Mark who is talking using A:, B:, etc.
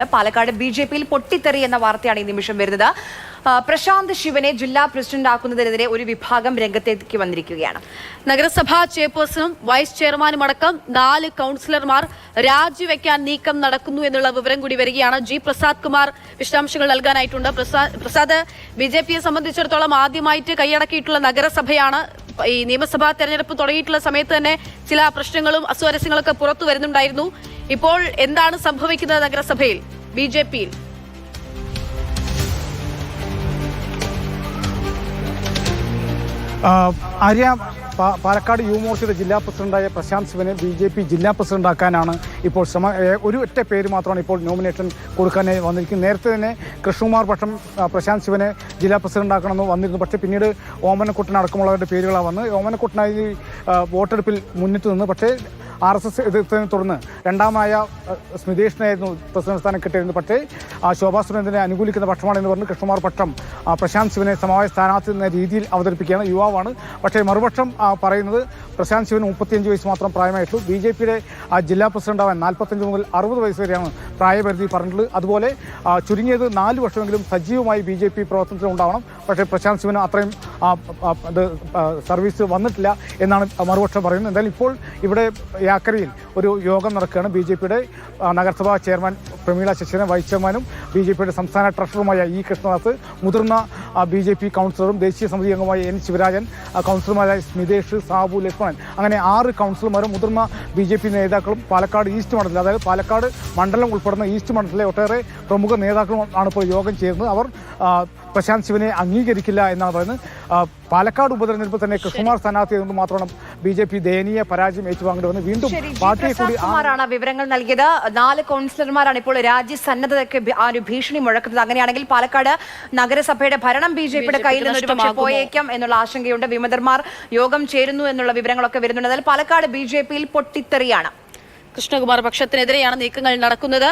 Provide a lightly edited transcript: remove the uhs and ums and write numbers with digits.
A: പാലക്കാട് ബിജെപിയിൽ പൊട്ടിത്തെറി എന്ന വാർത്തയാണ് ഈ നിമിഷം വരുന്നത്. പ്രശാന്ത് ശിവനെ ജില്ലാ പ്രസിഡന്റ് ആക്കുന്നതിനെതിരെ ഒരു വിഭാഗം രംഗത്തേക്ക് വന്നിരിക്കുകയാണ്.
B: നഗരസഭാ ചെയർപേഴ്സണും വൈസ് ചെയർമാനും അടക്കം 4 കൌൺസിലർമാർ രാജിവെക്കാൻ നീക്കം നടക്കുന്നു എന്നുള്ള വിവരം കൂടി വരികയാണ്. ജി പ്രസാദ് കുമാർ വിശദാംശങ്ങൾ നൽകാനായിട്ടുണ്ട്. പ്രസാദ്, ബിജെപിയെ സംബന്ധിച്ചിടത്തോളം ആദ്യമായിട്ട് കൈയടക്കിയിട്ടുള്ള നഗരസഭയാണ്. ഈ നിയമസഭാ തെരഞ്ഞെടുപ്പ് തുടങ്ങിയിട്ടുള്ള സമയത്ത് തന്നെ ചില പ്രശ്നങ്ങളും അസ്വാരസ്യങ്ങളൊക്കെ പുറത്തു വരുന്നുണ്ടായിരുന്നു. ഇപ്പോൾ എന്താണ് സംഭവിക്കുന്നത് നഗരസഭയിൽ ബിജെപിയിൽ?
C: ആര്യ, പാലക്കാട് യുവമോർച്ചയുടെ ജില്ലാ പ്രസിഡന്റായ പ്രശാന്ത് ശിവനെ ബിജെപി ജില്ലാ പ്രസിഡന്റാക്കാനാണ് ഇപ്പോൾ ശ്രമം. ഒരു ഒറ്റ പേര് മാത്രമാണ് ഇപ്പോൾ നോമിനേഷൻ കൊടുക്കാനായി വന്നിരിക്കുന്നത്. നേരത്തെ തന്നെ കൃഷ്ണകുമാർ പക്ഷം പ്രശാന്ത് ശിവനെ ജില്ലാ പ്രസിഡന്റാക്കണമെന്ന് വന്നിരുന്നു. പക്ഷേ പിന്നീട് ഓമനക്കുട്ടൻ അടക്കമുള്ളവരുടെ പേരുകളാണ് വന്ന് ഓമനക്കുട്ടനായി വോട്ടെടുപ്പിൽ മുന്നിട്ട് നിന്ന്. പക്ഷേ RSS എതിർത്തതിനെ തുടർന്ന് രണ്ടാമായ സ്മിതേഷിനായിരുന്നു പ്രസിഡന്റ് സ്ഥാനം കിട്ടിയിരുന്നത്. പക്ഷേ ശോഭാ സുരേന്ദ്രനെ അനുകൂലിക്കുന്ന പക്ഷമാണെന്ന് പറഞ്ഞ് കൃഷ്ണകുമാർ പക്ഷം പ്രശാന്ത് ശിവനെ സമവായ സ്ഥാനാർത്ഥി എന്ന രീതിയിൽ അവതരിപ്പിക്കുകയാണ്. യുവാവാണ്. പക്ഷേ മറുപക്ഷം പറയുന്നത് പ്രശാന്ത് ശിവന് 35 വയസ്സ് മാത്രം പ്രായമായിട്ടുള്ളൂ. BJPയുടെ ജില്ലാ പ്രസിഡന്റാവാൻ 45 മുതൽ 60 വയസ്സ് വരെയാണ് പ്രായപരിധി പറഞ്ഞിട്ടുള്ളത്. അതുപോലെ ചുരുങ്ങിയത് 4 വർഷമെങ്കിലും സജീവമായി BJP പ്രവർത്തനത്തിൽ ഉണ്ടാവണം. പക്ഷേ പ്രശാന്ത് ശിവന് അത്രയും സർവീസ് വന്നിട്ടില്ല എന്നാണ് മറുപക്ഷം പറയുന്നത്. എന്തായാലും ഇപ്പോൾ ഇവിടെ യാക്കരയിൽ ഒരു യോഗം നടക്കുകയാണ്. BJPയുടെ നഗരസഭാ ചെയർമാൻ പ്രമീള ശശിധരൻ, വൈസ് ചെയർമാനും BJPയുടെ സംസ്ഥാന ട്രഷററുമായ E കൃഷ്ണദാസ്, മുതിർന്ന BJP കൗൺസിലറും ദേശീയ സമിതി അംഗമായ N ശിവരാജൻ, കൗൺസിലർമാരായ സ്മിതേഷ്, സാബു, ലക്ഷ്മണൻ, അങ്ങനെ 6 കൗൺസിലർമാരും മുതിർന്ന BJP നേതാക്കളും പാലക്കാട് ഈസ്റ്റ് മണ്ഡലത്തിൽ, അതായത് പാലക്കാട് മണ്ഡലം ഉൾപ്പെടുന്ന ഈസ്റ്റ് മണ്ഡലത്തിലെ ഒട്ടേറെ പ്രമുഖ നേതാക്കളും ആണ് ഇപ്പോൾ യോഗം ചേരുന്നത്. അവർ പ്രശാന്ത് ശിവനെ അംഗീകരിക്കില്ല എന്നാണ് പറയുന്നത്. പാലക്കാട് ഉപതെരഞ്ഞെടുപ്പിൽ തന്നെ കൃഷ്ണകുമാർ സ്ഥാനാർത്ഥിയായതുകൊണ്ട് മാത്രമാണ് BJP ദയനീയ പരാജയം ഏറ്റുവാങ്ങേണ്ടി വന്നത്. വീണ്ടും പാർട്ടിയെ കൂടി
A: വിവരങ്ങൾ നൽകിയത്. 4 കൗൺസിലർമാരാണ് ഇപ്പോൾ രാജ്യസന്നദ്ധതയ്ക്ക് ആ ഒരു ഭീഷണി മുഴക്കുന്നത്. അങ്ങനെയാണെങ്കിൽ പാലക്കാട് നഗരസഭയുടെ ഭരണം BJPയുടെ കയ്യിൽ നിന്ന് ഒരുപക്ഷെ പോയേക്കാം എന്നുള്ള ആശങ്കയുണ്ട്. വിമതന്മാർ യോഗം ചേരുന്നു എന്നുള്ള വിവരങ്ങളൊക്കെ വരുന്നുണ്ട്. പാലക്കാട് BJPയിൽ പൊട്ടിത്തെറിയാണ്.
B: കൃഷ്ണകുമാർ പക്ഷത്തിനെതിരെയാണ് നീക്കങ്ങൾ നടക്കുന്നത്.